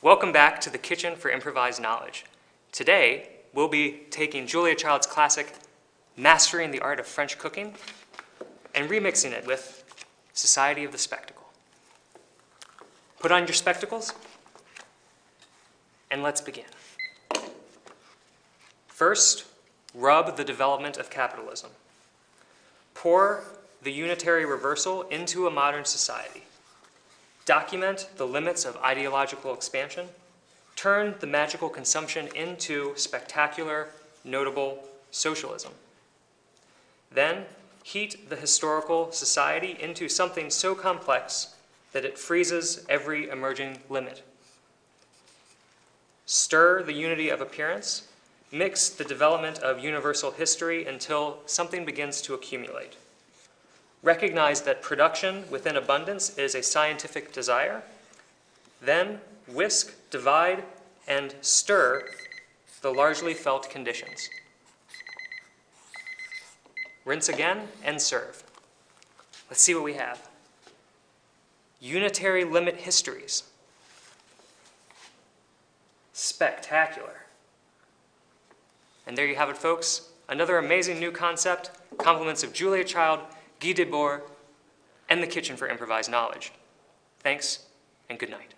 Welcome back to the Kitchen for Improvised Knowledge. Today, we'll be taking Julia Child's classic, Mastering the Art of French Cooking, and remixing it with Society of the Spectacle. Put on your spectacles, and let's begin. First, rub the development of capitalism. Pour the unitary reversal into a modern society. Document the limits of ideological expansion. Turn the magical consumption into spectacular, notable socialism. Then, heat the historical society into something so complex that it freezes every emerging limit. Stir the unity of appearance. Mix the development of universal history until something begins to accumulate. Recognize that production within abundance is a scientific desire. Then whisk, divide, and stir the largely felt conditions. Rinse again and serve. Let's see what we have. Unitary limit histories. Spectacular. And there you have it, folks. Another amazing new concept, compliments of Julia Child, Debord, and the Kitchen for Improvised Knowledge. Thanks, and good night.